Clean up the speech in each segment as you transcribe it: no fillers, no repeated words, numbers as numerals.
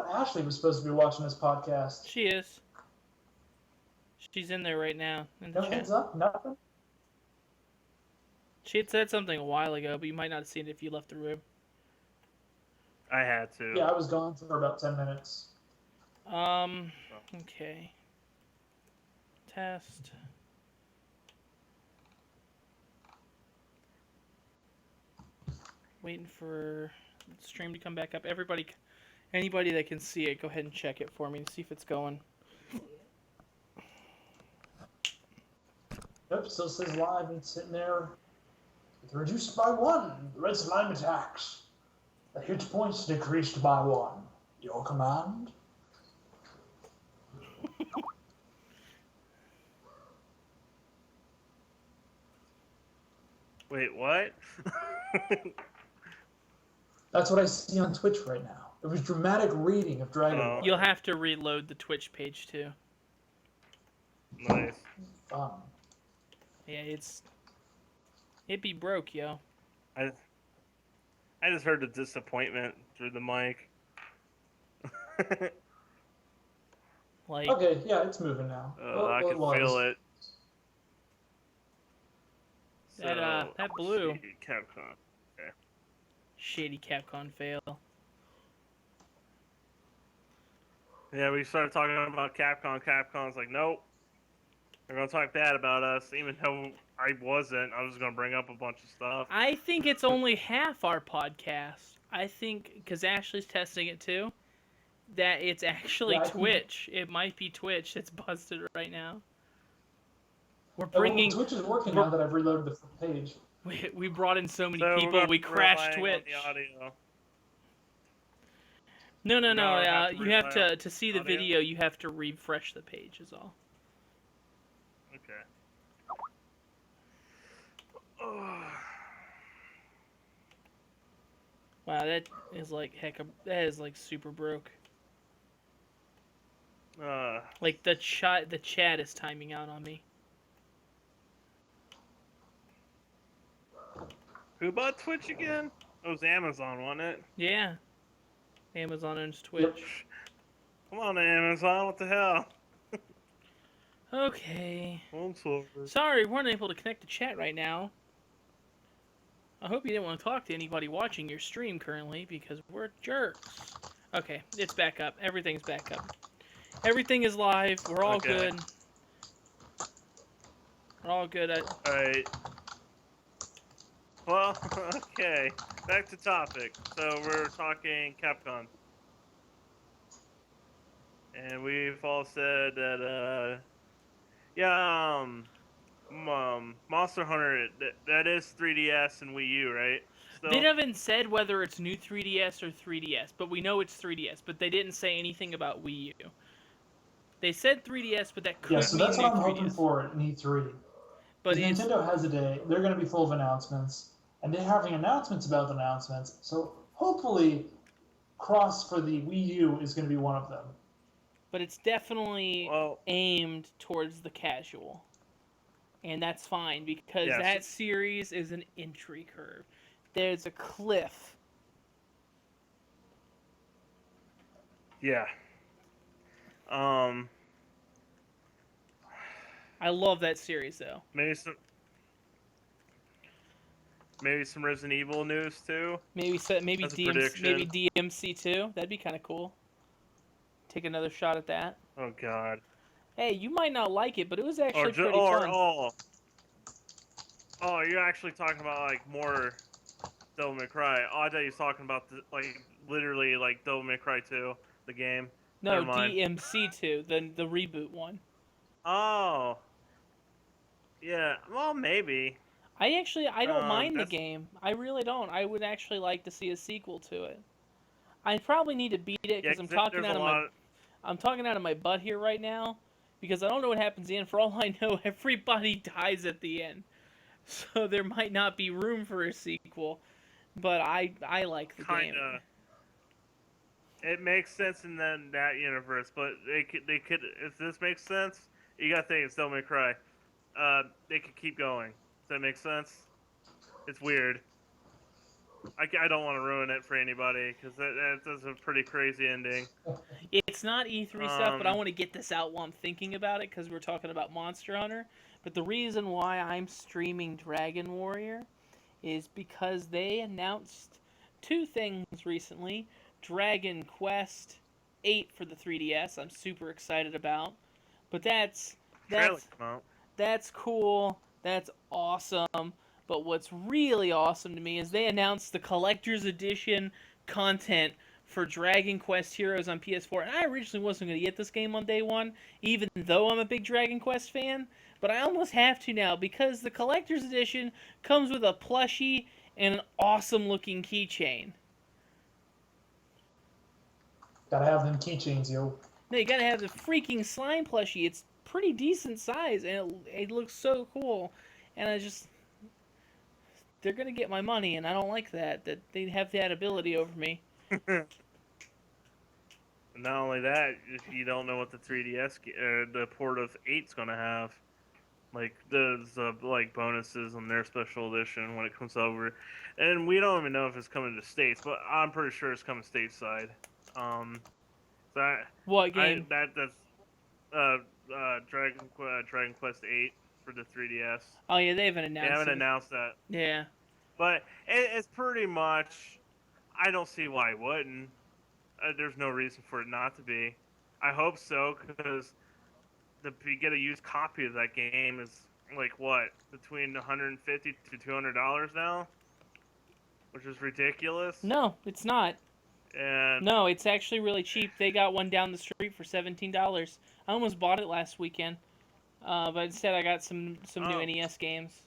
thought Ashley was supposed to be watching this podcast. She is. She's in there right now in the No chat. heads up, nothing. She had said something a while ago, but you might not have seen it if you left the room. I had to. Yeah, I was gone for about 10 minutes. Okay. Test. Waiting for the stream to come back up. Anybody that can see it, go ahead and check it for me to see if it's going. Yep, still says live and sitting there. It's reduced by 1. The red slime attacks. The hit points decreased by 1. Your command? Wait, what? That's what I see on Twitch right now. It was dramatic reading of Dragon Ball. You'll have to reload the Twitch page too. Nice. Fun. Yeah, it be broke, yo. I just heard the disappointment through the mic. Like, Okay, yeah, it's moving now. I can feel it. That blue. Capcom. Okay. Shady Capcom fail. Yeah, we started talking about Capcom. Capcom's like, nope. They're going to talk bad about us, even though I wasn't. I was going to bring up a bunch of stuff. I think it's only half our podcast. I think, because Ashley's testing it too, that it's actually Twitch. It might be Twitch that's busted right now. We're bringing... Twitch is working now that I've reloaded the page. We brought in so many people, we crashed Twitch. The audio. No. You have to see the video, you have to refresh the page is all. Okay. Wow, that is like super broke. Like the chat is timing out on me. Who bought Twitch again? It was Amazon, wasn't it? Yeah. Amazon owns Twitch. Yep. Come on, Amazon, what the hell? Okay. Sorry, we're unable to connect to chat right now. I hope you didn't want to talk to anybody watching your stream currently, because we're jerks. Okay, it's back up. Everything's back up. Everything is live. We're all good. We're all good. Alright. Well, okay. Back to topic. So we're talking Capcom. And we've all said that, Monster Hunter, that is 3DS and Wii U, right? Still? They haven't said whether it's new 3DS or 3DS, but we know it's 3DS, but they didn't say anything about Wii U. They said 3DS, but that could mean so that's what I'm 3DS. hoping for at E3. But Nintendo has a day. They're going to be full of announcements, and they're having announcements about the announcements. So hopefully, Cross for the Wii U is going to be one of them. But it's definitely aimed towards the casual. And that's fine, because that series is an entry curve. There's a cliff. Yeah. I love that series, though. Maybe some Resident Evil news too. Maybe DMC too. That'd be kind of cool. Take another shot at that. Oh God. Hey, you might not like it, but it was actually pretty fun. Oh, you're actually talking about like more Devil May Cry. Oh, I thought you were talking about literally Devil May Cry 2, the game. No, DMC2, the reboot one. Oh. Yeah, well, maybe. I don't mind the game. I really don't. I would actually like to see a sequel to it. I probably need to beat it because I'm talking out of my butt here right now, because I don't know what happens at the end. For all I know, everybody dies at the end, so there might not be room for a sequel. But I like the game. It makes sense in that universe, but they could if this makes sense, you gotta think it's Devil May Cry. They could keep going. Does that make sense? It's weird. I don't want to ruin it for anybody because that's a pretty crazy ending. It's not E3 stuff, but I want to get this out while I'm thinking about it because we're talking about Monster Hunter. But the reason why I'm streaming Dragon Warrior is because they announced two things recently. Dragon Quest 8 for the 3DS. I'm super excited about. But Trailer that's came out. that's cool. That's awesome. But what's really awesome to me is they announced the collector's edition content for Dragon Quest Heroes on PS4. And I originally wasn't going to get this game on day one, even though I'm a big Dragon Quest fan. But I almost have to now because the collector's edition comes with a plushie and an awesome looking keychain. Gotta have them keychains, yo. No, you gotta have the freaking slime plushie. It's pretty decent size and it looks so cool. And they're gonna get my money, and I don't like that they have that ability over me. Not only that, if you don't know what the 3DS, the port of 8's gonna have, like there's like bonuses on their special edition when it comes over, and we don't even know if it's coming to States, but I'm pretty sure it's coming stateside. What game? That's Dragon Quest 8 for the 3DS. Oh yeah, they haven't announced. They haven't announced that. Yeah. But it's pretty much. I don't see why it wouldn't. There's no reason for it not to be. I hope so, because to get a used copy of that game is like what, between $150 to $200 now, which is ridiculous. No, it's not. And no, it's actually really cheap. They got one down the street for $17. I almost bought it last weekend, but instead I got some new NES games.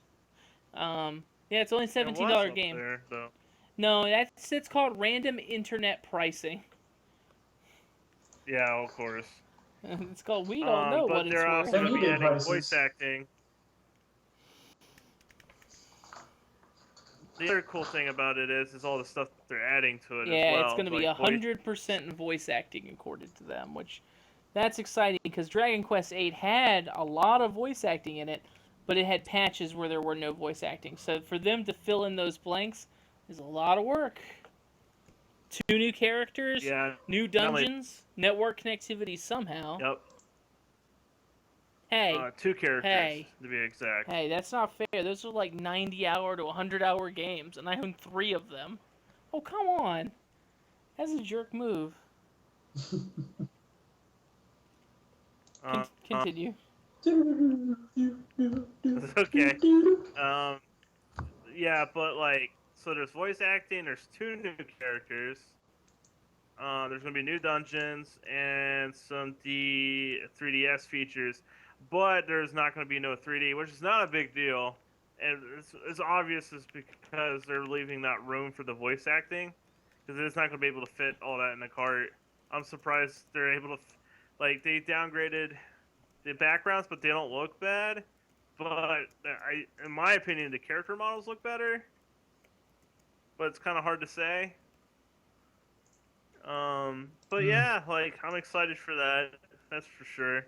Yeah, it's only $17 game. There, no, it's called random internet pricing. Yeah, of course. It's called We Don't Know What It's Worth. But they're also going to be adding voice acting. The other cool thing about it is all the stuff that they're adding to it as well. Yeah, it's going to be 100% voice acting according to them, which that's exciting because Dragon Quest VIII had a lot of voice acting in it, but it had patches where there were no voice acting. So for them to fill in those blanks is a lot of work. 2 new characters, new dungeons, network connectivity somehow. Yep. Hey. 2 characters, to be exact. Hey, that's not fair. Those are like 90-hour to 100-hour games, and I own 3 of them. Oh, come on. That's a jerk move. Continue. Okay. Yeah, but like, so there's voice acting, there's 2 new characters. There's going to be new dungeons and some 3DS features. But there's not going to be no 3D, which is not a big deal. And it's obvious is because they're leaving that room for the voice acting. Because it's not going to be able to fit all that in the cart. I'm surprised they're able to... Like, they downgraded the backgrounds, but they don't look bad. But, in my opinion, the character models look better. But it's kind of hard to say. But yeah, like, I'm excited for that. That's for sure.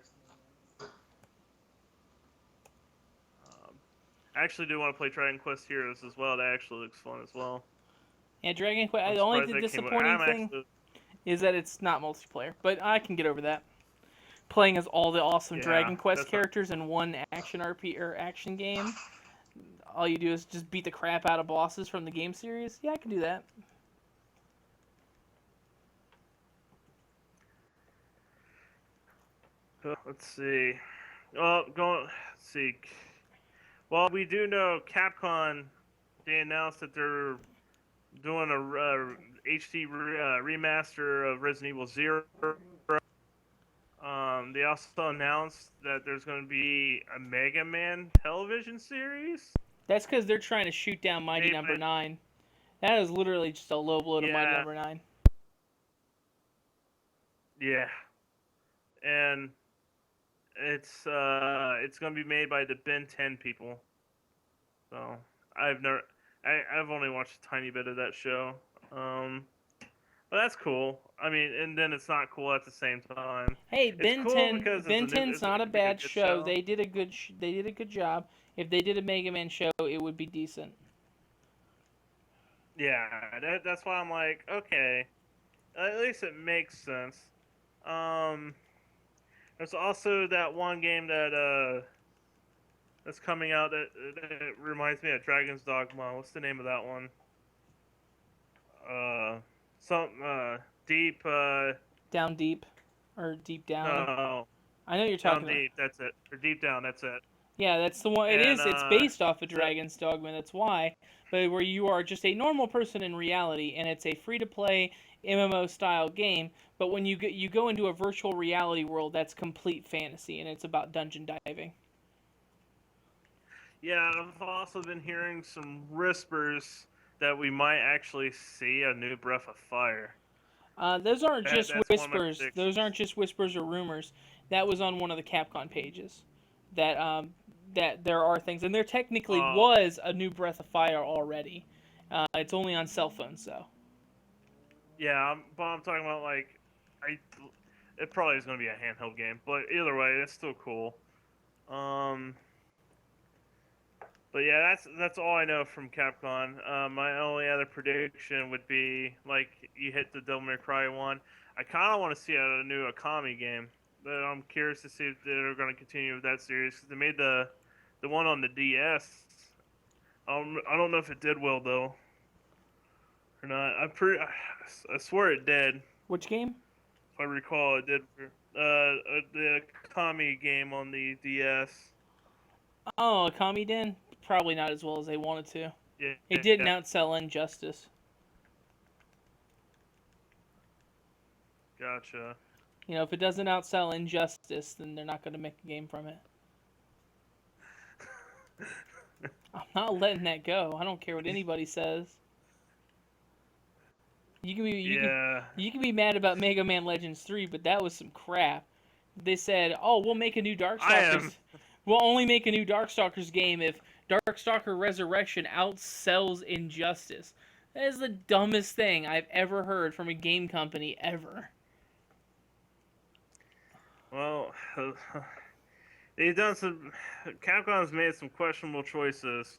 I actually do want to play Dragon Quest Heroes as well. That actually looks fun as well. Yeah, Dragon Quest. The only disappointing thing is that it's not multiplayer, but I can get over that. Playing as all the awesome Dragon Quest characters in one action RP or action game. All you do is just beat the crap out of bosses from the game series. Yeah, I can do that. Let's see. Let's see. Well, we do know Capcom, they announced that they're doing a HD remaster of Resident Evil 0. They also announced that there's going to be a Mega Man television series. That's because they're trying to shoot down Mighty Number 9. That is literally just a low blow to Mighty Number 9. Yeah. And... It's gonna be made by the Ben 10 people. So I've only watched a tiny bit of that show. But that's cool. I mean, and then it's not cool at the same time. Hey, Ben 10's not a bad show. They did a good job. If they did a Mega Man show, it would be decent. Yeah, that's why I'm like, okay, at least it makes sense. Um, there's also that one game that's coming out that reminds me of Dragon's Dogma. What's the name of that one? Uh, some deep. Down Deep, or Deep Down. No, I know what you're Down talking about. Deep. That's it. Or Deep Down. That's it. Yeah, that's the one. It And is. It's based off of so Dragon's Dogma. That's why. But where you are just a normal person in reality, and it's a free-to-play MMO style game. But when you go into a virtual reality world, that's complete fantasy, and it's about dungeon diving. yeah, I've also been hearing some whispers that we might actually see a new Breath of Fire. Those aren't just That's one of my whispers. Those predictions. aren't just whispers or rumors. That was on one of the Capcom pages. That there are things, and there technically Oh, was a new Breath of Fire already. It's only on cell phones though. yeah, but I'm talking about like, I, it probably is going to be a handheld game, but either way, it's still cool. Um, but yeah, that's all I know from Capcom. My only other prediction would be like you hit the Devil May Cry one. I kind of want to see a new Akami game. But I'm curious to see if they're going to continue with that series. 'Cause they made the one on the DS. I don't know if it did well though or not. I swear it did. Which game? If I recall, it did. The Akami game on the DS. Oh, Akami Den? Probably not as well as they wanted to. Yeah, It didn't yeah. outsell Injustice. Gotcha. You know, if it doesn't outsell Injustice, then they're not going to make a game from it. I'm not letting that go. I don't care what anybody says. Yeah. You can be mad about Mega Man Legends 3, but that was some crap. They said, "Oh, we'll make a new I am. Darkstalkers. We'll only make a new Darkstalkers game if Darkstalker Resurrection outsells Injustice." That is the dumbest thing I've ever heard from a game company ever. Well, they've done some. Capcom's made some questionable choices.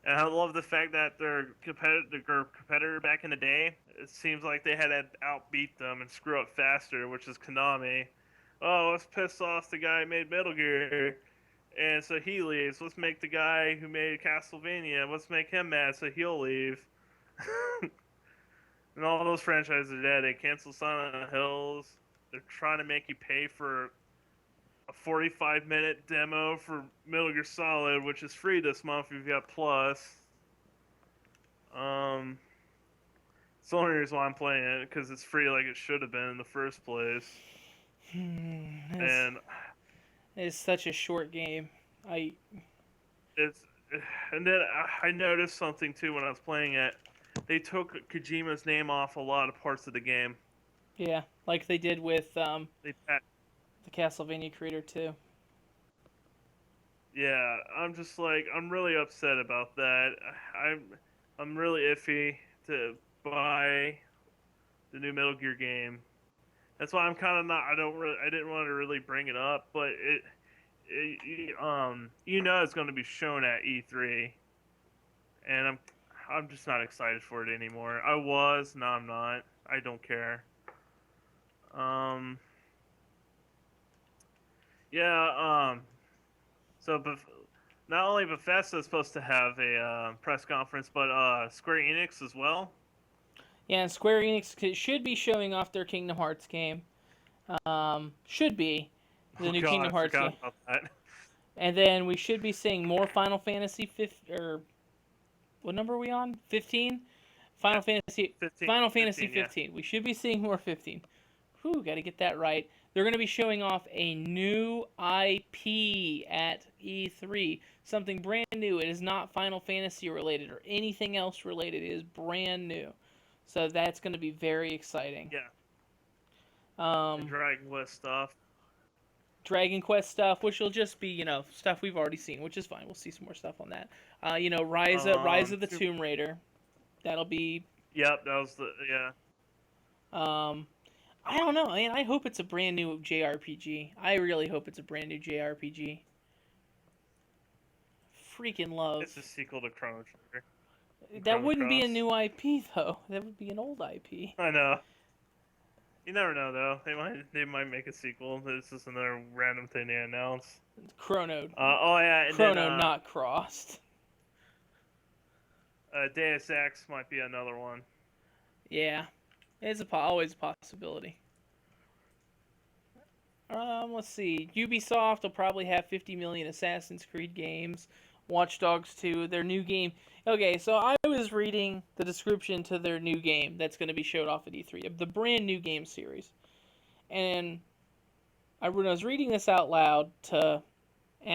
And I love the fact that their competitor back in the day, it seems like they had to outbeat them and screw up faster, which is Konami. Oh, let's piss off the guy who made Metal Gear, and so he leaves. Let's make the guy who made Castlevania, let's make him mad so he'll leave. And all those franchises are dead. They canceled Silent Hills. They're trying to make you pay for a 45-minute demo for Metal Gear Solid, which is free this month if you've got Plus. It's the only reason why I'm playing it, because it's free like it should have been in the first place. And It's such a short game. it's and then I noticed something too when I was playing it. They took Kojima's name off a lot of parts of the game. Yeah, like they did with They the Castlevania creator too. Yeah, I'm just like I'm really upset about that. I'm really iffy to buy the new Metal Gear game. That's why I'm kind of not. I didn't want to really bring it up, but it's going to be shown at E3, and I'm just not excited for it anymore. I was, now I'm not. I don't care. Um, yeah. So, not only Bethesda is supposed to have a press conference, but Square Enix as well. Yeah, and Square Enix should be showing off their Kingdom Hearts game. Should be the new God, Kingdom Hearts I game. forgot about that. And then we should be seeing more Final Fantasy 15, or what number are we on? 15? Final Fantasy 15, Final Fantasy 15, 15. Yeah. We should be seeing more 15. Whew, got to get that right. They're going to be showing off a new IP at E3. Something brand new. It is not Final Fantasy related or anything else related. It is brand new. So that's going to be very exciting. Yeah. And Dragon Quest stuff. Dragon Quest stuff, which will just be, stuff we've already seen, which is fine. We'll see some more stuff on that. Rise of the Tomb Raider. That'll be... Yep, that was yeah. I don't know, man. I hope it's a brand new JRPG. I really hope it's a brand new JRPG. Freaking love. It's a sequel to Chrono Trigger. That wouldn't be a new IP though. That would be an old IP. I know. You never know though. They might make a sequel. This is another random thing they announced. Chrono. Oh yeah, and Chrono then, not crossed. Deus Ex might be another one. Yeah, it's always a possibility. Let's see. Ubisoft will probably have 50 million Assassin's Creed games. Watch Dogs 2, their new game. Okay, so I was reading the description to their new game that's going to be showed off at E3, of the brand new game series. And when I was reading this out loud to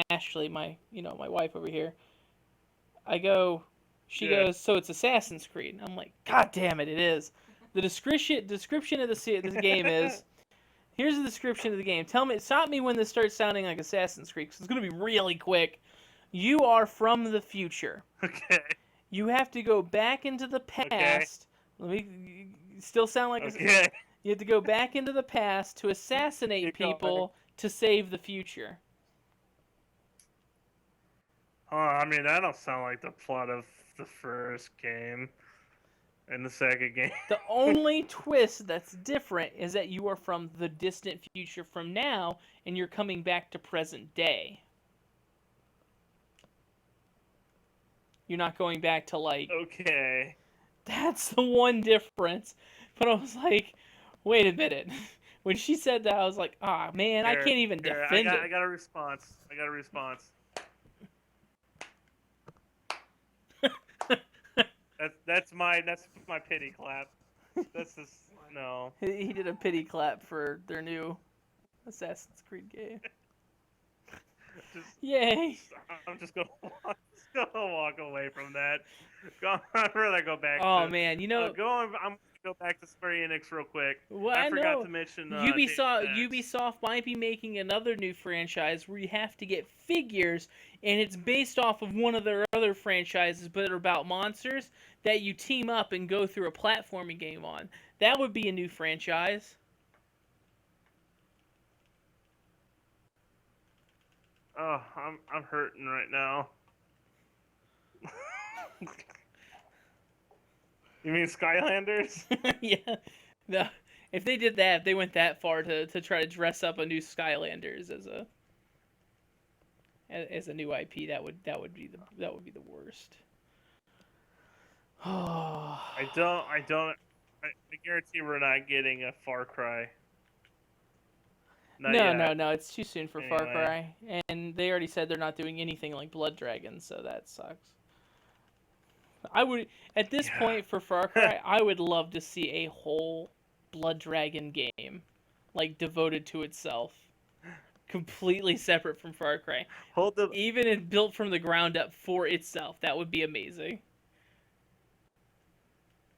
Ashley, my wife over here, she goes, so it's Assassin's Creed. And I'm like, God damn it, it is. The description of the game is, here's the description of the game. Stop me when this starts sounding like Assassin's Creed, because it's going to be really quick. You are from the future. Okay. You have to go back into the past. Okay. Let me still sound like okay. You have to go back into the past to assassinate people to save the future. I mean, that don't sound like the plot of the first game and the second game. The only twist that's different is that you are from the distant future from now, and you're coming back to present day. You're not going back to, like... Okay. That's the one difference. But I was like, wait a minute. When she said that, I was like, man, I can't even defend it. I got a response. That's my pity clap. That's just no. He did a pity clap for their new Assassin's Creed game. Yay! I'm just gonna walk away from that. I'd rather go back. Oh man, I'm gonna go back to Square Enix real quick. Well, I forgot to mention Ubisoft might be making another new franchise where you have to get figures, and it's based off of one of their other franchises, but they're about monsters that you team up and go through a platforming game on. That would be a new franchise. Oh, I'm hurting right now. You mean Skylanders? Yeah. No, if they did that, if they went that far to try to dress up a new Skylanders as a new IP, that would be the worst. I guarantee we're not getting a Far Cry. No, it's too soon for Far Cry, and they already said they're not doing anything like Blood Dragon, so that sucks. I would, at this point for Far Cry, I would love to see a whole Blood Dragon game, like devoted to itself, completely separate from Far Cry. Even built from the ground up for itself. That would be amazing.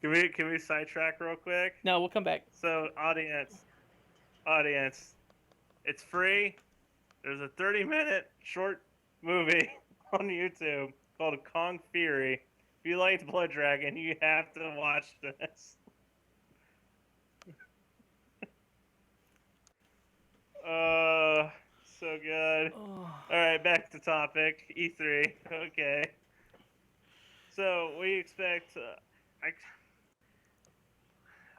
Can we sidetrack real quick? No, we'll come back. So audience, it's free. There's a 30-minute short movie on YouTube called Kong Fury. If you liked Blood Dragon, you have to watch this. So good. Oh. Alright, back to topic. E3. Okay. So, we expect...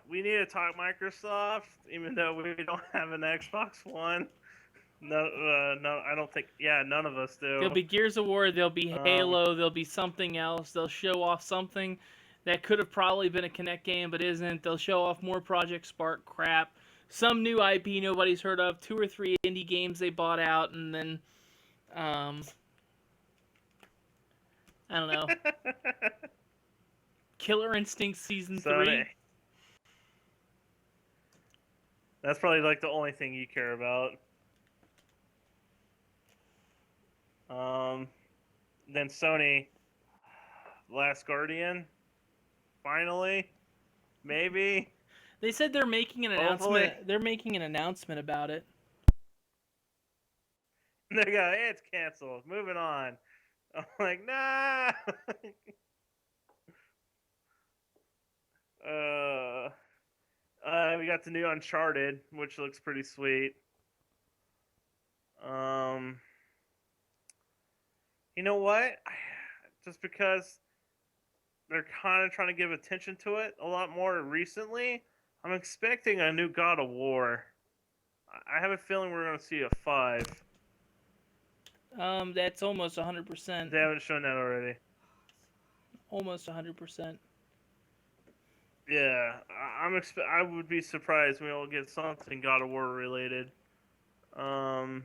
we need to talk Microsoft, even though we don't have an Xbox One. No, I don't think... Yeah, none of us do. There'll be Gears of War, there'll be Halo, there'll be something else. They'll show off something that could have probably been a Kinect game, but isn't. They'll show off more Project Spark crap. Some new IP nobody's heard of. 2 or 3 indie games they bought out, and then... I don't know. Killer Instinct Season 3. That's probably like the only thing you care about. Then Sony, Last Guardian, finally, maybe. They said they're making an announcement. They're making an announcement about it. They go, hey, it's canceled. Moving on. I'm like, nah. We got the new Uncharted, which looks pretty sweet. You know what? Just because they're kind of trying to give attention to it a lot more recently. I'm expecting a new God of War. I have a feeling we're going to see a 5. That's almost 100%. They haven't shown that already. Almost 100%. Yeah, I would be surprised when we'll get something God of War related. Trying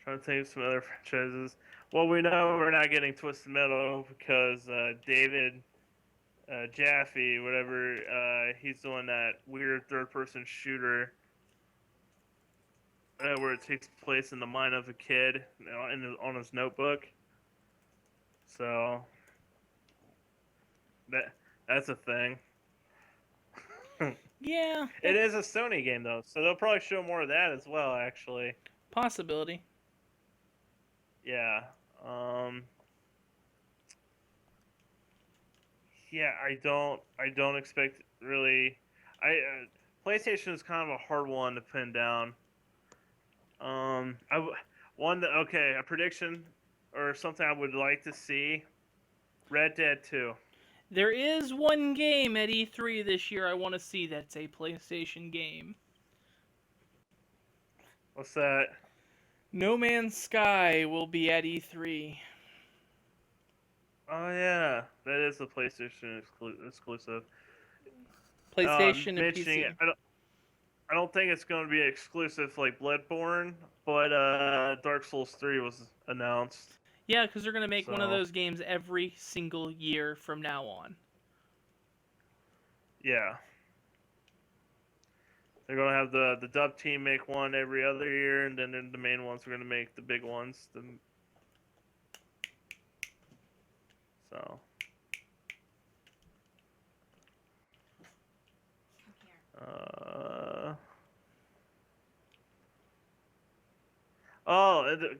to think of some other franchises. Well, we know we're not getting Twisted Metal because David Jaffe, whatever, he's doing that weird third-person shooter where it takes place in the mind of a kid, on his notebook. So that's a thing. Yeah. It is a Sony game though, so they'll probably show more of that as well. Actually, possibility. Yeah. Yeah, I don't expect really. PlayStation is kind of a hard one to pin down. Okay, a prediction or something I would like to see. Red Dead 2. There is one game at E3 this year I want to see that's a PlayStation game. What's that? No Man's Sky will be at E3. Oh yeah, that is a PlayStation exclusive. PlayStation and PC. I don't think it's going to be exclusive like Bloodborne, but Dark Souls 3 was announced. Yeah, because they're going to make one of those games every single year from now on. Yeah. They're going to have the dub team make one every other year, and then the main ones are going to make the big ones. So.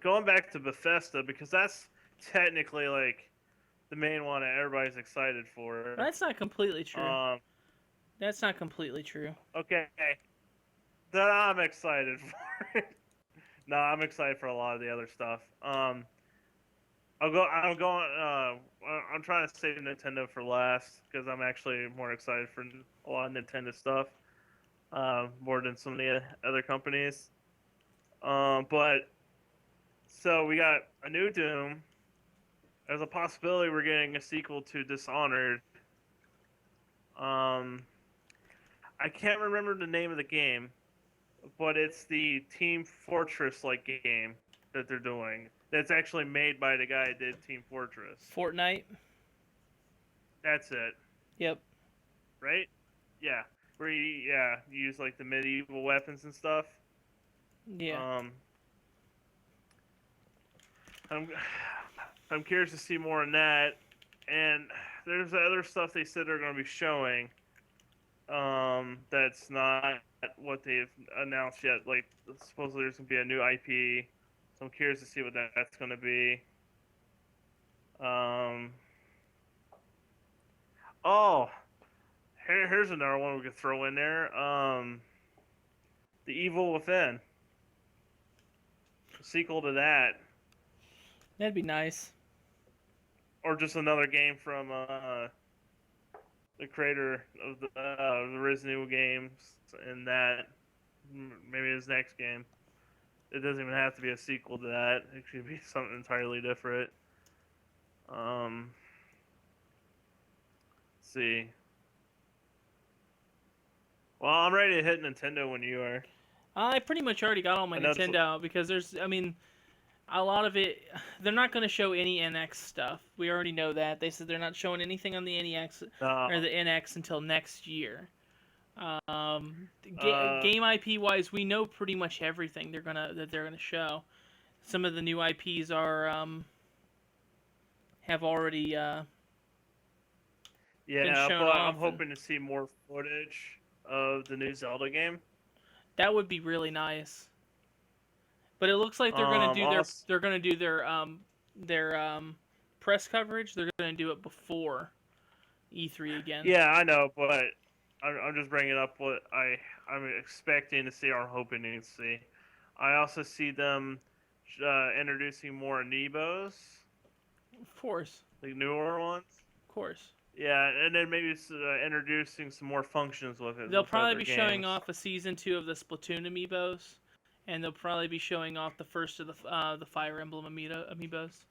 Going back to Bethesda, because that's technically like the main one that everybody's excited for. That's not completely true. That's not completely true. Okay, that I'm excited for. No, I'm excited for a lot of the other stuff. I'm trying to save Nintendo for last because I'm actually more excited for a lot of Nintendo stuff, more than some of the other companies. But so we got a new Doom. There's a possibility we're getting a sequel to Dishonored. I can't remember the name of the game, but it's the Team Fortress-like game that they're doing. That's actually made by the guy that did Team Fortress. Fortnite? That's it. Yep. Right? Yeah. Where you use like the medieval weapons and stuff. Yeah. I'm curious to see more on that. And there's other stuff they said they're going to be showing. That's not what they've announced yet. Like, supposedly there's going to be a new IP. So I'm curious to see what that's going to be. Here's another one we could throw in there. The Evil Within. A sequel to that. That'd be nice. Or just another game from the creator of the Resident Evil games, and that maybe his next game. It doesn't even have to be a sequel to that. It could be something entirely different. Let's see. Well, I'm ready to hit Nintendo when you are. I pretty much already got all my Nintendo out because a lot of it, they're not going to show any NX stuff. We already know that. They said they're not showing anything on the NEX or the NX until next year. Game IP wise, we know pretty much everything they're gonna show. Some of the new IPs are have already been shown off. I'm hoping to see more footage of the new Zelda game. That would be really nice. But it looks like they're gonna do their press coverage. They're gonna do it before E3 again. Yeah, I know, but I'm just bringing up what I'm expecting to see or hoping to see. I also see them introducing more amiibos. Of course. Like newer ones. Of course. Yeah, and then maybe introducing some more functions with it. They'll with probably other be games. showing off a season 2 of the Splatoon amiibos, and they'll probably be showing off the first of the Fire Emblem amiibos.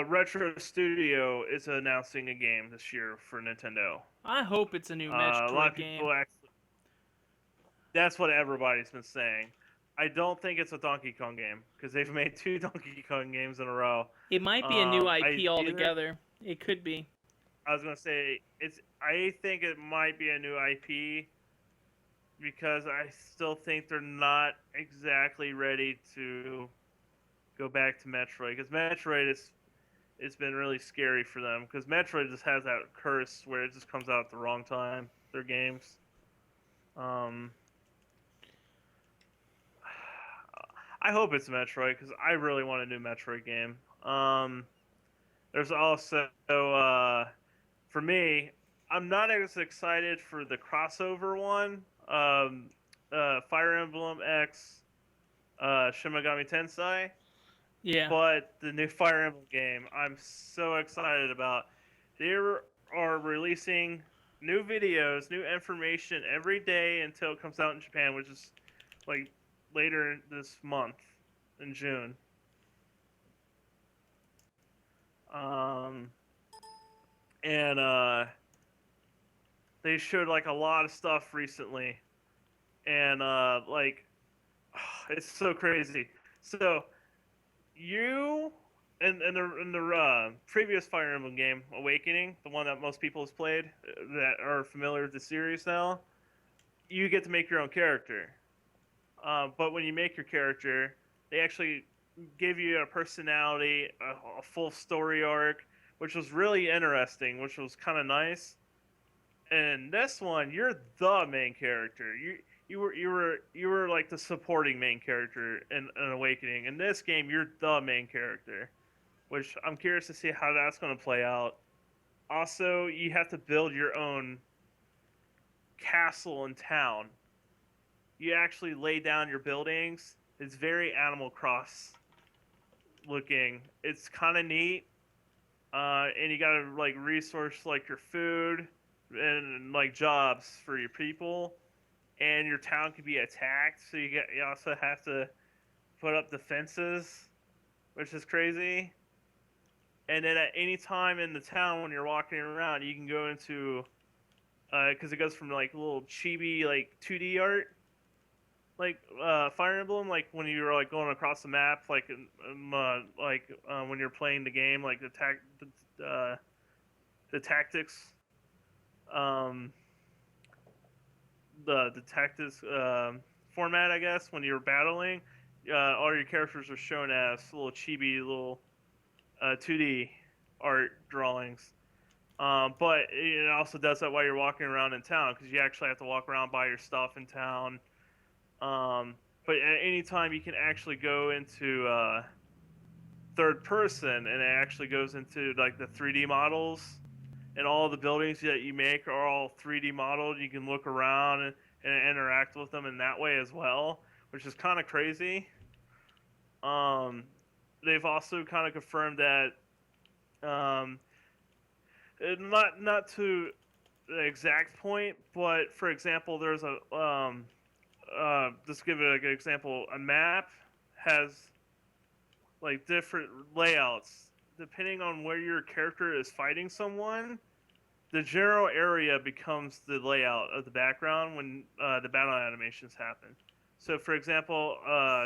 Retro Studio is announcing a game this year for Nintendo. I hope it's a new Metroid a lot of game. people actually. That's what everybody's been saying. I don't think it's a Donkey Kong game because they've made 2 Donkey Kong games in a row. It might be a new IP altogether. It could be. I was gonna say I think it might be a new IP because I still think they're not exactly ready to go back to Metroid because Metroid it's been really scary for them because Metroid just has that curse where it just comes out at the wrong time. Their games. I hope it's Metroid because I really want a new Metroid game. There's also for me, I'm not as excited for the crossover one, Fire Emblem X, Shin Megami Tensei. Yeah. But the new Fire Emblem game, I'm so excited about. They are releasing new videos, new information every day until it comes out in Japan, which is like later this month in June. And they showed like a lot of stuff recently, and like it's so crazy. So you in the previous Fire Emblem game, Awakening, the one that most people have played that are familiar with the series now, you get to make your own character. But when you make your character, they actually give you a personality, a full story arc, which was really interesting, which was kind of nice. And this one, you're the main character. You were like the supporting main character in Awakening. In this game, you're the main character, which I'm curious to see how that's going to play out. Also, you have to build your own castle and town. You actually lay down your buildings. It's very Animal Cross looking. It's kind of neat. And you gotta like resource like your food and like jobs for your people, and your town can be attacked. So you also have to put up defenses, which is crazy. And then at any time in the town when you're walking around, you can go into because it goes from like little chibi like 2D art, like Fire Emblem, like when you're like going across the map, like when you're playing the game, like the tactics, the tactics format, I guess. When you're battling, all your characters are shown as little chibi, little 2D art drawings. But it also does that while you're walking around in town because you actually have to walk around, buy your stuff in town. But at any time you can actually go into third person, and it actually goes into like the 3D models, and all the buildings that you make are all 3D modeled. You can look around and interact with them in that way as well, which is kind of crazy. They've also kind of confirmed that not to the exact point, but for example, there's a just give it an example. A map has like different layouts depending on where your character is fighting someone. The general area becomes the layout of the background when the battle animations happen. So, for example,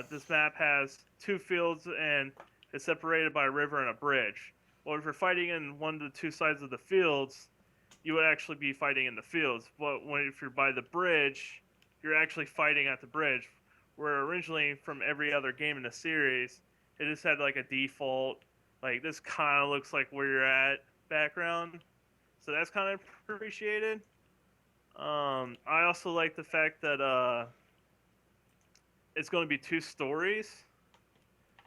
this map has 2 fields and it's separated by a river and a bridge. Well, if you're fighting in one of the 2 sides of the fields, you would actually be fighting in the fields. But if you're by the bridge, you're actually fighting at the bridge. Where originally, from every other game in the series, it just had like a default, like this kind of looks like where you're at background. So that's kind of appreciated. I also like the fact that it's going to be 2 stories.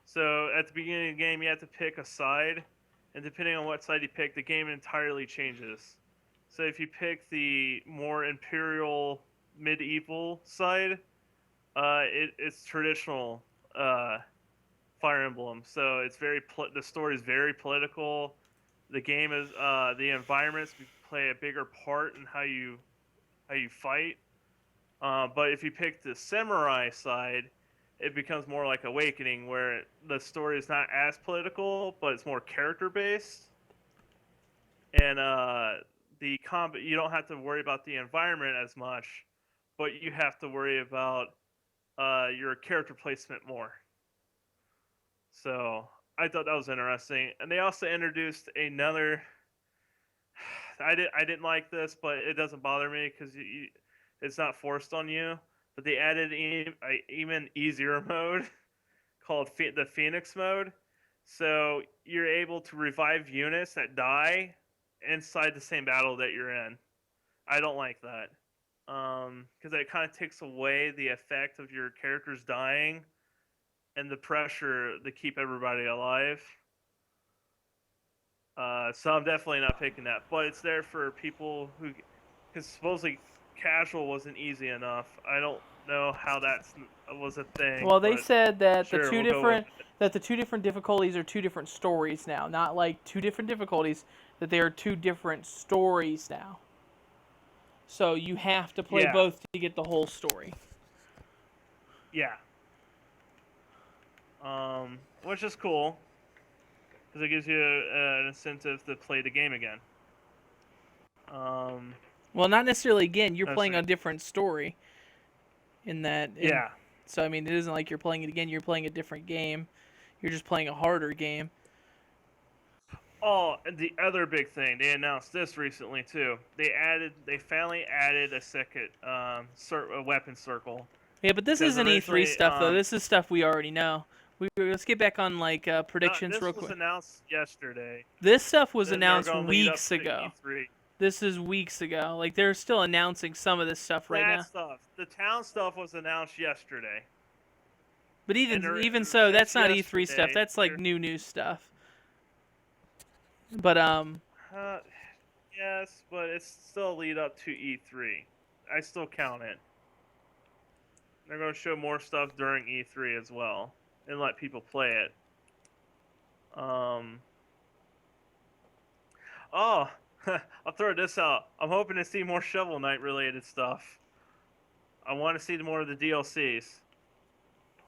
So at the beginning of the game, you have to pick a side, and depending on what side you pick, the game entirely changes. So if you pick the more imperial, medieval side, it's traditional Fire Emblem. So it's the story is very political. The game is the environments play a bigger part in how you fight. But if you pick the samurai side, it becomes more like Awakening, where the story is not as political, but it's more character based. And the combat, you don't have to worry about the environment as much, but you have to worry about your character placement more. So I thought that was interesting, and they also introduced another. I didn't like this, but it doesn't bother me because it's not forced on you. But they added even easier mode called the Phoenix mode, so you're able to revive units that die inside the same battle that you're in. I don't like that because it kind of takes away the effect of your characters dying and the pressure to keep everybody alive. So I'm definitely not picking that, but it's there for people who, because supposedly casual wasn't easy enough. I don't know how that was a thing. Well, they said that sure, the two different difficulties are two different stories now, not like two different difficulties. That they are two different stories now. So you have to play both to get the whole story. Yeah. Which is cool, because it gives you an incentive to play the game again. Well, not necessarily again. You're playing a different story. So I mean, it isn't like you're playing it again. You're playing a different game. You're just playing a harder game. Oh, and the other big thing, they announced this recently too. They finally added a second weapon circle. Yeah, but this isn't E3 stuff though. This is stuff we already know. Let's get back on like predictions real quick. This was announced yesterday. This stuff was announced weeks ago. This is weeks ago. Like they're still announcing some of this stuff right now. The town stuff was announced yesterday. But even so, that's not E3 stuff. That's like new stuff. But yes, but it's still a lead up to E3. I still count it. They're going to show more stuff during E3 as well and let people play it. Oh, I'll throw this out. I'm hoping to see more Shovel Knight related stuff. I want to see more of the DLCs.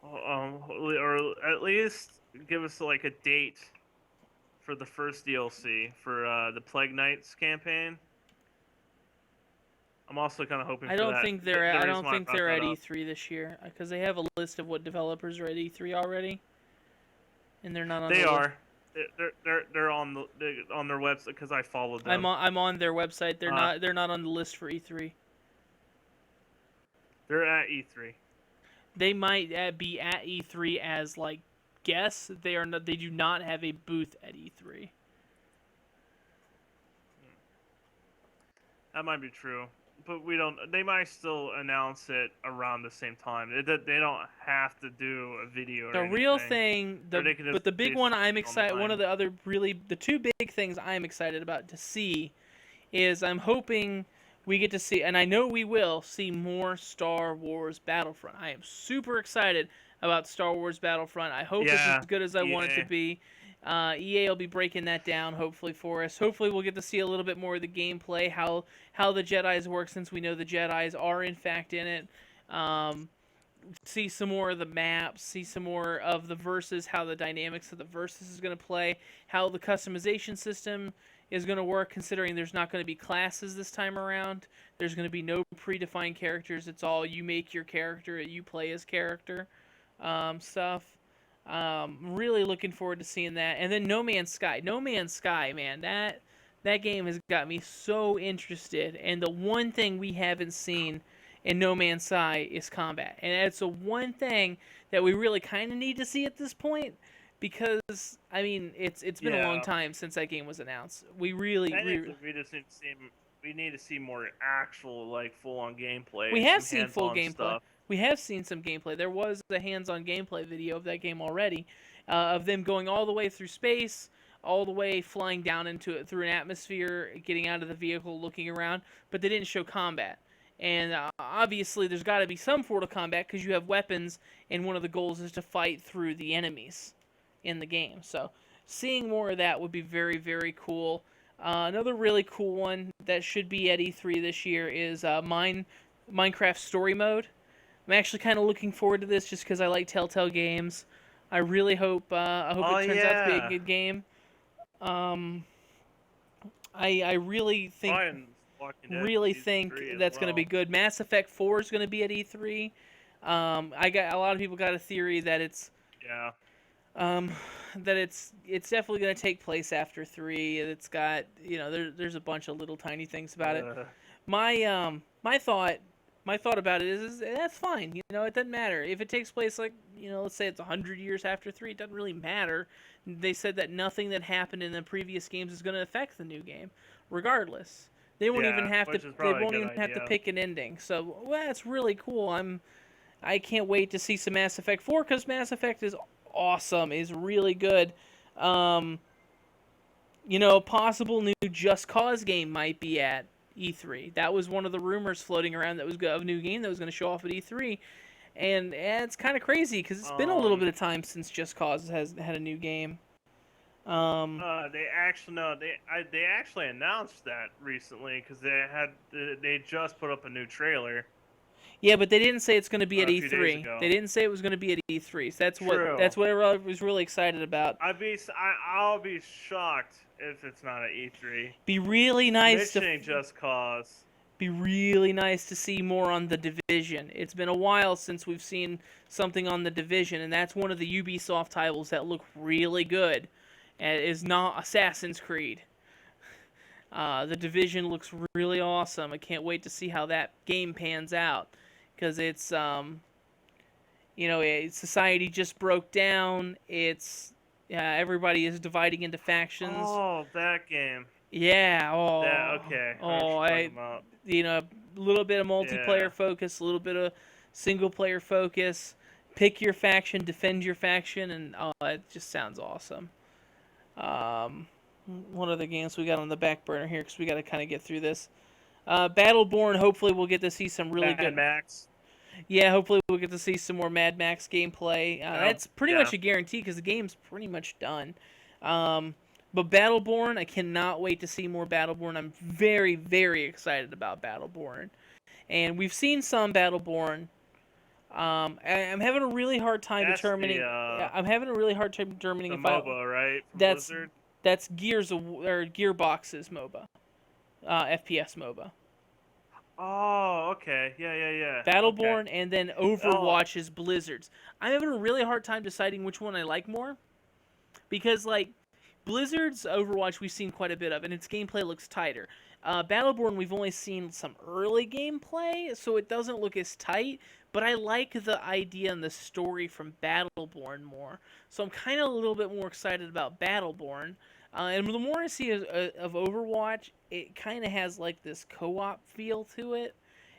Or at least give us like a date for the first DLC for the Plague Knights campaign. I'm also kind of hoping. I don't think they're at E3 this year because they have a list of what developers are at E3 already, and they're not on. They are. They're on their website because I followed them. I'm on their website. They're not on the list for E3. They're at E3. They might be at E3 as like guests. They are not. They do not have a booth at E3. That might be true, but we don't. They might still announce it around the same time. They don't have to do a video. The real thing, but the big one I'm excited. One of the two big things I'm excited about to see is I'm hoping we get to see, and I know we will see more Star Wars Battlefront. I am super excited about Star Wars Battlefront. I hope it's as good as I want it to be. EA will be breaking that down hopefully for us. Hopefully we'll get to see a little bit more of the gameplay, how the Jedis work, since we know the Jedis are in fact in it. See some more of the maps, see some more of the verses, how the dynamics of the verses is going to play, how the customization system is going to work, considering there's not going to be classes this time around. There's going to be no predefined characters. It's all you make your character, you play as character stuff. Really looking forward to seeing that. And then No Man's Sky. No Man's Sky, man, that game has got me so interested. And the one thing we haven't seen in No Man's Sky is combat. And that's the one thing that we really kind of need to see at this point. Because, I mean, it's been a long time since that game was announced. We need to see more actual, like, full-on gameplay. We have seen full gameplay. Stuff. We have seen some gameplay. There was a hands-on gameplay video of that game already, of them going all the way through space, all the way flying down into it through an atmosphere, getting out of the vehicle, looking around, but they didn't show combat. And obviously, there's got to be some sort of combat because you have weapons, and one of the goals is to fight through the enemies in the game. So, seeing more of that would be very, very cool. Another really cool one that should be at E3 this year is Minecraft Story Mode. I'm actually kind of looking forward to this just because I like Telltale games. I really hope it turns out to be a good game. I really think that's going to be good. Mass Effect 4 is going to be at E3. I got a lot of people got a theory that it's that it's definitely going to take place after 3. It's got there's a bunch of little tiny things about it. My thought about it is that's fine. It doesn't matter if it takes place let's say it's 100 years after 3. It doesn't really matter. They said that nothing that happened in the previous games is going to affect the new game, regardless. They won't even have to. They won't even have to pick an ending. So that's really cool. I can't wait to see some Mass Effect 4 because Mass Effect is awesome. Is really good. A possible new Just Cause game might be at E3. That was one of the rumors floating around that was a new game that was going to show off at E3. And it's kind of crazy because it's been a little bit of time since Just Cause has had a new game. They actually announced that recently because they just put up a new trailer. Yeah, but they didn't say it's going to be at E3. They didn't say it was going to be at E3. So that's what I was really excited about. I'll be shocked if it's not at E3. Be really nice Just Cause. Be really nice to see more on The Division. It's been a while since we've seen something on The Division, and that's one of the Ubisoft titles that look really good. And it is not Assassin's Creed. The Division looks really awesome. I can't wait to see how that game pans out, because it's society just broke down. It's everybody is dividing into factions. Oh, that game. Yeah. Oh. Okay. A little bit of multiplayer focus, a little bit of single player focus. Pick your faction, defend your faction, and it just sounds awesome. One of the games we got on the back burner here because we got to kind of get through this. Battleborn. Hopefully, we'll get to see some really good. Mad Max. Yeah, hopefully we'll get to see some more Mad Max gameplay. That's pretty much a guarantee because the game's pretty much done. But Battleborn, I cannot wait to see more Battleborn. I'm very, very excited about Battleborn. And we've seen some Battleborn. I'm having a really hard time determining. I'm having a really hard time determining if MOBA, right? That's Gearbox's MOBA, FPS MOBA. Oh, okay. Yeah. Battleborn okay. And then Overwatch is Blizzard's. I'm having a really hard time deciding which one I like more, because Blizzard's Overwatch we've seen quite a bit of, and its gameplay looks tighter. Battleborn we've only seen some early gameplay, so it doesn't look as tight, but I like the idea and the story from Battleborn more. So I'm kind of a little bit more excited about Battleborn. And the more I see of Overwatch, it kind of has this co-op feel to it,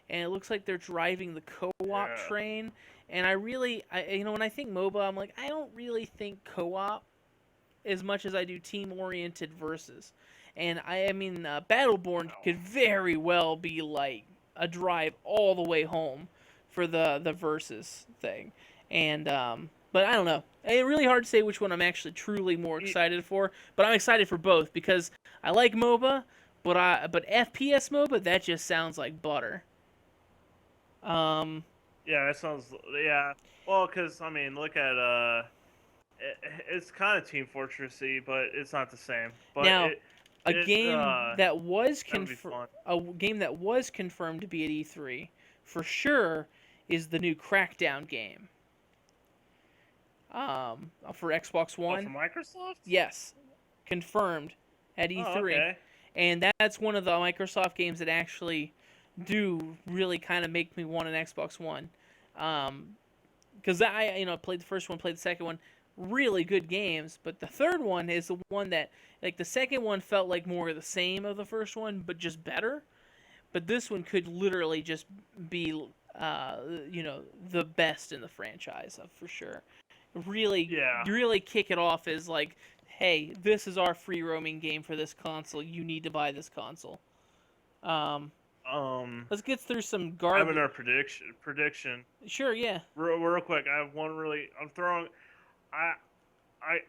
and it looks like they're driving the co-op train. And when I think MOBA, I'm like, I don't really think co-op as much as I do team-oriented versus. And Battleborn could very well be a drive all the way home for the versus thing. And but I don't know. It's really hard to say which one I'm actually truly more excited for. But I'm excited for both because I like MOBA, but FPS MOBA, that just sounds like butter. Yeah, that sounds Well, because look at it's kind of Team Fortressy, but it's not the same. But now, a game that was confirmed to be at E3 for sure is the new Crackdown game. For Xbox One. From Microsoft? Yes, confirmed at E3. Oh, okay. And that's one of the Microsoft games that actually do really kind of make me want an Xbox One. Because I played the first one, played the second one. Really good games, but the third one is the one that, the second one felt like more of the same of the first one, but just better. But this one could literally just be, the best in the franchise, for sure. Really kick it off as hey, this is our free roaming game for this console. You need to buy this console. Let's get through some having garbage. our prediction. Sure, yeah. Real quick, I have one really. I'm throwing. I I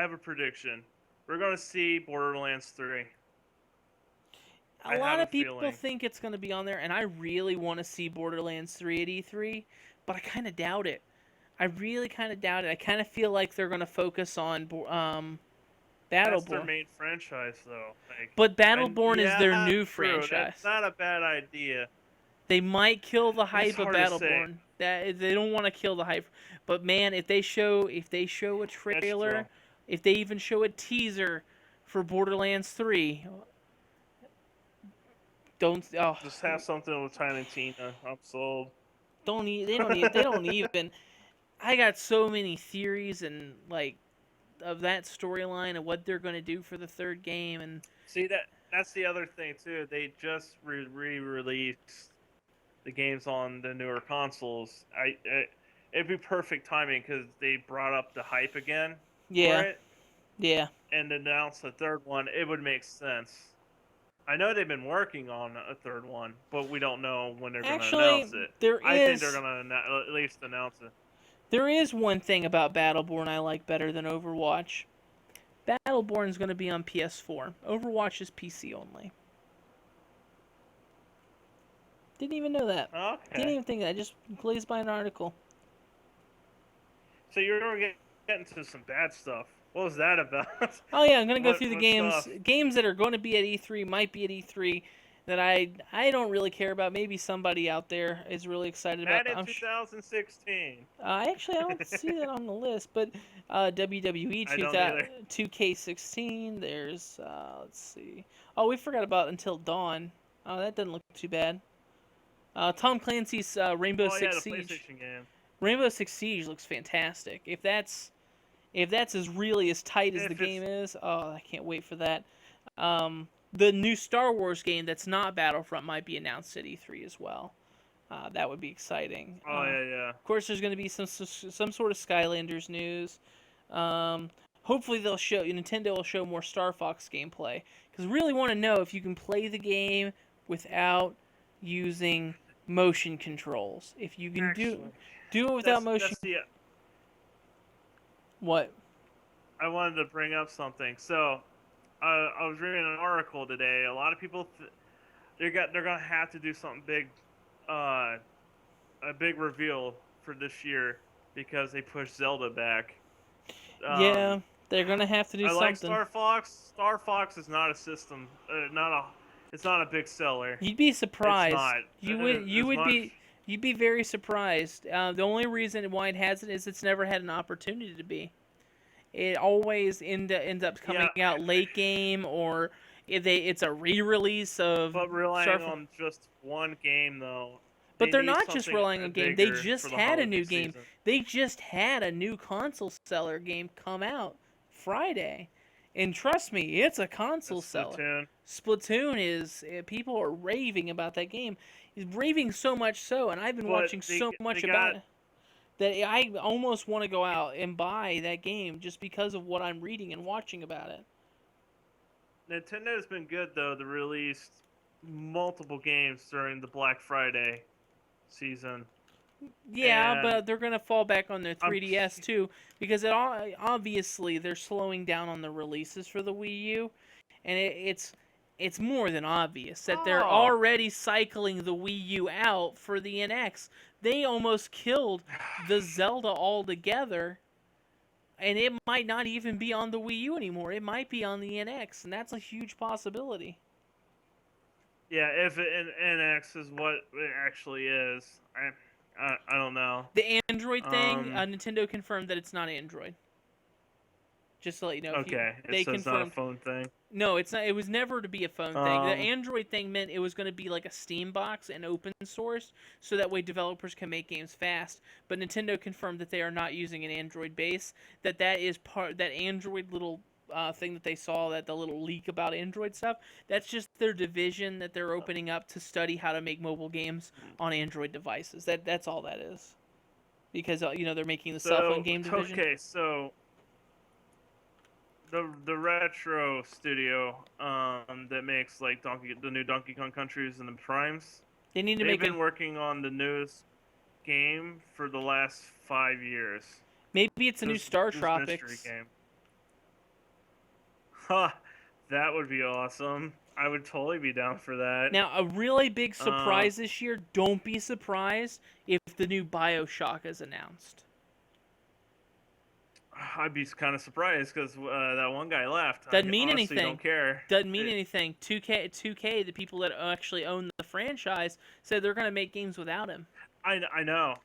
have a prediction. We're gonna see Borderlands 3. A lot of people think it's going to be on there, and I really want to see Borderlands 3 at E3, but I kind of doubt it. I really kind of doubt it. I kind of feel like they're going to focus on Battleborn. That's their main franchise, though. But Battleborn is their new true. franchise. That's not a bad idea. They might kill the hype of Battleborn. That they don't want to kill the hype. But man, if they show a trailer, if they even show a teaser for Borderlands 3, just have something with Tiny Tina. I'm sold. They don't even. I got so many theories and of that storyline of what they're going to do for the third game, and see that's the other thing too. They just re-released the games on the newer consoles. It'd be perfect timing because they brought up the hype again. Yeah. For it, yeah. And announced the third one. It would make sense. I know they've been working on a third one, but we don't know when they're going to announce it. I think they're going to at least announce it. There is one thing about Battleborn I like better than Overwatch. Battleborn is going to be on PS4. Overwatch is PC only. Didn't even know that. Okay. Didn't even think that. I just glazed by an article. So you're going to get into some bad stuff. What was that about? Oh yeah, I'm gonna go through the games. Stuff? Games that are going to be at E3, might be at E3, that I don't really care about. Maybe somebody out there is really excited about. That in 2016. I don't see that on the list, but WWE 2K16. There's let's see. Oh, we forgot about Until Dawn. Oh, that doesn't look too bad. Tom Clancy's Rainbow Six Siege. PlayStation game. Rainbow Six Siege looks fantastic. If that's as really as tight as the game is, I can't wait for that. The new Star Wars game that's not Battlefront might be announced at E3 as well. That would be exciting. Oh, yeah. Of course, there's going to be some sort of Skylanders news. Hopefully, Nintendo will show more Star Fox gameplay. Because I really want to know if you can play the game without using motion controls. If you can do it without motion. What? I wanted to bring up something. So, I was reading an article today. A lot of people, they're gonna have to do something big, a big reveal for this year because they pushed Zelda back. Yeah, they're gonna have to do something. I like Star Fox. Star Fox is not a system, it's not a big seller. You'd be surprised. It's not. You'd be very surprised. The only reason why it hasn't is it's never had an opportunity to be. It always ends up coming out late game, or it's a re-release of. But relying on just one game, though. But they're not just relying on a game. They just had a new game. They just had a new console seller game come out Friday. And trust me, it's a console seller. Splatoon is... People are raving about that game. He's raving so much so, and I've been watching so much about it, that I almost want to go out and buy that game just because of what I'm reading and watching about it. Nintendo's been good, though, to release multiple games during the Black Friday season. Yeah, but they're going to fall back on their 3DS, too, because obviously they're slowing down on the releases for the Wii U, and it's more than obvious that they're already cycling the Wii U out for the NX. They almost killed the Zelda altogether, and it might not even be on the Wii U anymore. It might be on the NX, and that's a huge possibility. Yeah, if NX is what it actually is, I don't know. The Android thing, Nintendo confirmed that it's not Android. Just to let you know. Okay, it's not a phone thing. No, it's not. It was never to be a phone thing. The Android thing meant it was going to be like a Steam box and open source, so that way developers can make games fast. But Nintendo confirmed that they are not using an Android base. That is that Android little thing that they saw, that the little leak about Android stuff. That's just their division that they're opening up to study how to make mobile games on Android devices. That's all that is. Because they're making the cell phone game division. Okay, so the retro studio that makes like the new Donkey Kong Countries and the Primes. They need to They've make been working on the newest game for the last 5 years. Maybe it's a new Star this Tropics mystery game. Huh, that would be awesome. I would totally be down for that. Now, a really big surprise this year. Don't be surprised if the new BioShock is announced. I'd be kind of surprised because that one guy left. Doesn't I mean honestly anything. Don't care. Doesn't mean anything. 2K, the people that actually own the franchise, said they're going to make games without him. I know,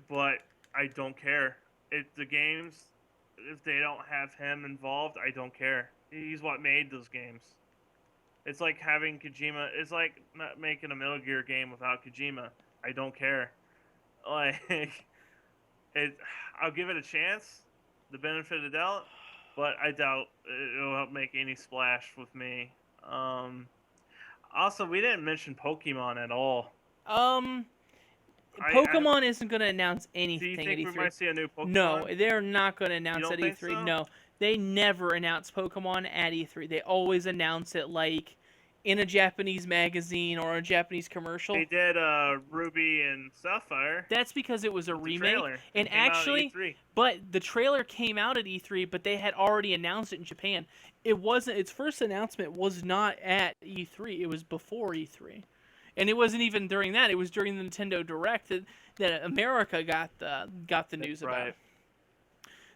but I don't care. If the games, if they don't have him involved, I don't care. He's what made those games. It's like having Kojima. It's like not making a Metal Gear game without Kojima. I don't care. Like, I'll give it a chance, the benefit of the doubt, but I doubt it'll help make any splash with me. Also, we didn't mention Pokemon at all. Pokemon isn't going to announce anything at E3. Do you think we might see a new Pokemon? No, they're not going to announce at E3. So? No, they never announce Pokemon at E3. They always announce it like in a Japanese magazine or a Japanese commercial. They did Ruby and Sapphire. That's because it was a remake. Trailer. And actually, but the trailer came out at E3, but they had already announced it in Japan. It wasn't. Its first announcement was not at E3. It was before E3. And it wasn't even during that. It was during the Nintendo Direct that America got the news about.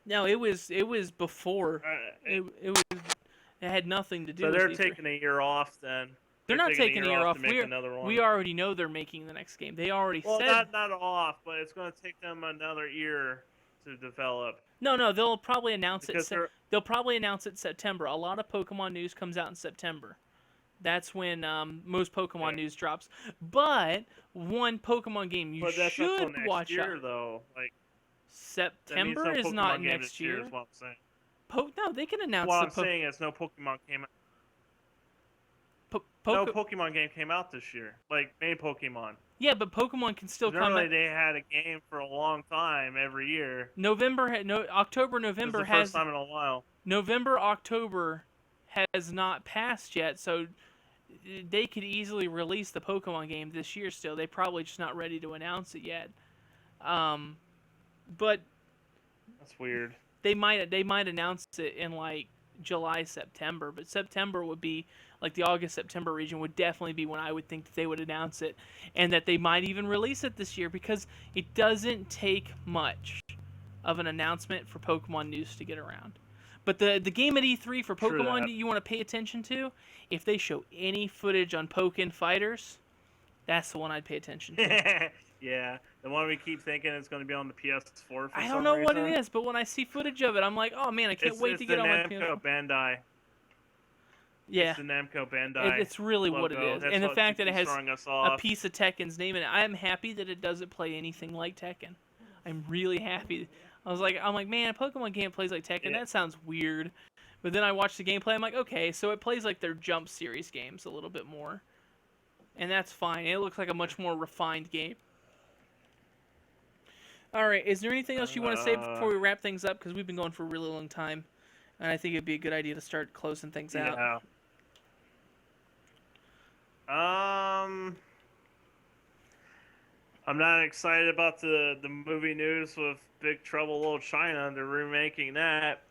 No, it was before. It had nothing to do with So they're E3. taking a year off then. They're not taking a year off. We already know they're making the next game. They already said. Well, not off, but it's going to take them another year to develop. No, they'll probably announce it. They'll probably announce it September. A lot of Pokemon news comes out in September. That's when most Pokemon news drops. But one Pokemon game you should watch year, out. Though, like September is not next year. Is what I'm saying. No, they can announce. What I'm saying is no Pokemon came out. No Pokemon game came out this year. Like main Pokemon. Yeah, but Pokemon can still come out. Normally they had a game for a long time every year. October, November has. First time in a while. November, October has not passed yet, so they could easily release the Pokemon game this year still. They're probably just not ready to announce it yet. But that's weird. They might announce it in like July, September, but September would be like the August, September region would definitely be when I would think that they would announce it, and that they might even release it this year because it doesn't take much of an announcement for Pokemon news to get around. But the game at E3 for Pokemon you want to pay attention to, if they show any footage on Pokken Fighters, that's the one I'd pay attention to. Yeah, the one we keep thinking is going to be on the PS4 for I don't know what it is, but when I see footage of it, I'm like, oh man, I can't wait to get on my PS4. It's the Namco Bandai. Yeah. It's the Namco Bandai. It's really logo. what it is. That's and the fact that it has a piece of Tekken's name in it, I am happy that it doesn't play anything like Tekken. I'm really happy. I'm like, man, a Pokemon game plays like Tekken. That sounds weird. But then I watch the gameplay, I'm like, okay, so it plays like their Jump series games a little bit more. And that's fine. It looks like a much more refined game. All right, is there anything else you want to say before we wrap things up? Because we've been going for a really long time, and I think it'd be a good idea to start closing things out. I'm not excited about the movie news with Big Trouble Little China. They're remaking that.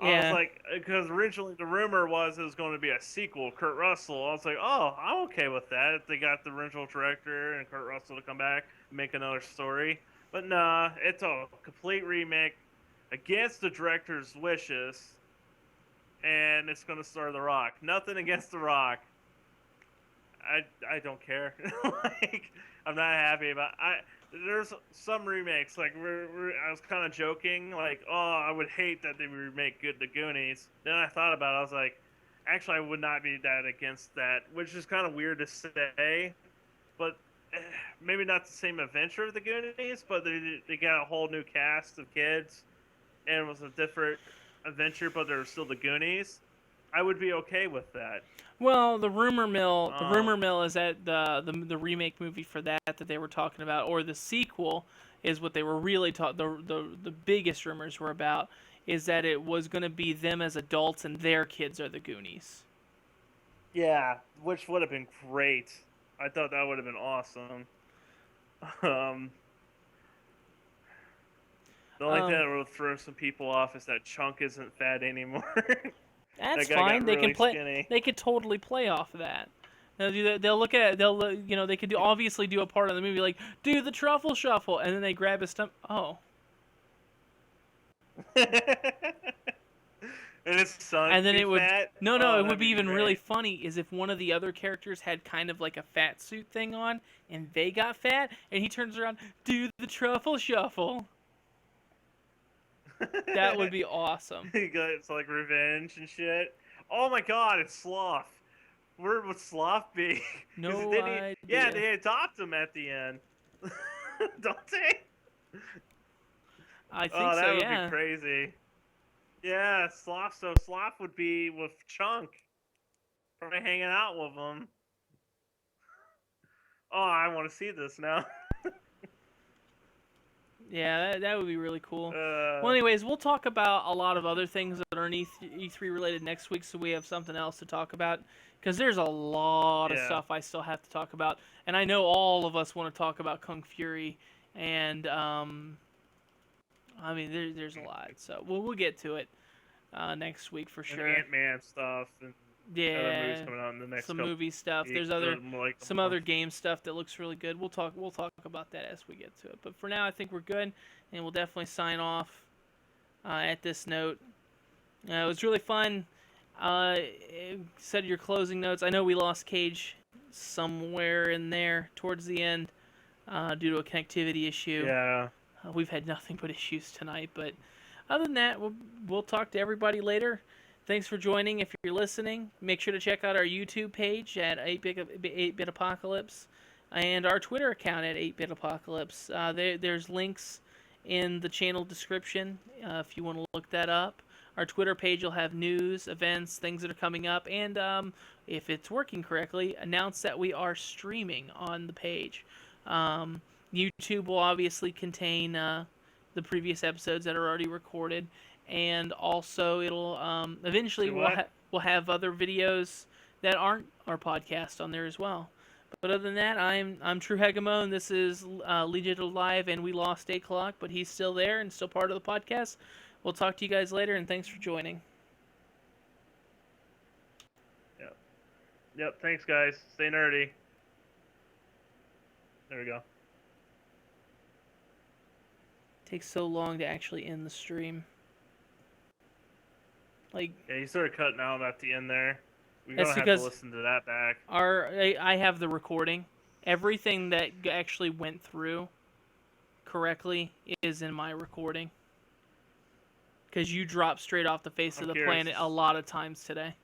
Yeah. I was like, because originally the rumor was it was going to be a sequel, Kurt Russell. I was like, oh, I'm okay with that if they got the original director and Kurt Russell to come back and make another story. But nah, it's a complete remake against the director's wishes, and it's going to star The Rock. Nothing against The Rock. I don't care. Like, I'm not happy about. There's some remakes. Like I was kind of joking. Like, oh, I would hate that they remake The Goonies. Then I thought about it. I was like, actually, I would not be that against that, which is kind of weird to say, but. Maybe not the same adventure of The Goonies, but they got a whole new cast of kids, and it was a different adventure, but they're still The Goonies. I would be okay with that. Well, the rumor mill is that the remake movie for that they were talking about, or the sequel, is what they were really the biggest rumors were about, is that it was going to be them as adults and their kids are the Goonies. Yeah, which would have been great. I thought that would have been awesome. The only thing that would throw some people off is that Chunk isn't fat anymore. That's that guy fine. got They really can play. skinny. They could totally play off of that. They'll do that. They'll look at it. They'll they could obviously do a part of the movie like do the truffle shuffle, and then they grab his stomach. Oh. And his son. And then it would fat? it would be even really funny is if one of the other characters had kind of like a fat suit thing on, and they got fat, and he turns around, do the truffle shuffle. That would be awesome. It's like revenge and shit. Oh my god, it's Sloth. Where would Sloth be? No idea. Yeah, they adopt him at the end. Don't they? I think so, that would yeah. be crazy. Yeah, Sloth. So Sloth would be with Chunk. Probably hanging out with him. Oh, I want to see this now. Yeah, that would be really cool. Well, anyways, we'll talk about a lot of other things that are E3 related next week, so we have something else to talk about. Because there's a lot of stuff I still have to talk about. And I know all of us want to talk about Kung Fury. And, I mean, there's a lot. So we'll get to it next week for sure. And Ant-Man stuff. And other movies coming out in the next some movie stuff. There's some other game stuff that looks really good. We'll talk about that as we get to it. But for now, I think we're good, and we'll definitely sign off at this note. It was really fun. Said your closing notes. I know we lost Cage somewhere in there towards the end due to a connectivity issue. Yeah. We've had nothing but issues tonight, but other than that, we'll talk to everybody later. Thanks for joining. If you're listening, make sure to check out our YouTube page at 8-Bit Apocalypse and our Twitter account at 8-Bit Apocalypse. There's links in the channel description if you want to look that up. Our Twitter page will have news, events, things that are coming up, and if it's working correctly, announce that we are streaming on the page. YouTube will obviously contain the previous episodes that are already recorded. And also, it'll eventually we'll have other videos that aren't our podcast on there as well. But other than that, I'm True Hegemon. This is Legion Live, and we lost A-Clock, but he's still there and still part of the podcast. We'll talk to you guys later, and thanks for joining. Yep. Thanks, guys. Stay nerdy. There we go. Takes so long to actually end the stream. Yeah, you started cutting out at the end there. We're That's gonna have to listen to that back. I have the recording. Everything that actually went through correctly is in my recording. Because you dropped straight off the face of the planet a lot of times today.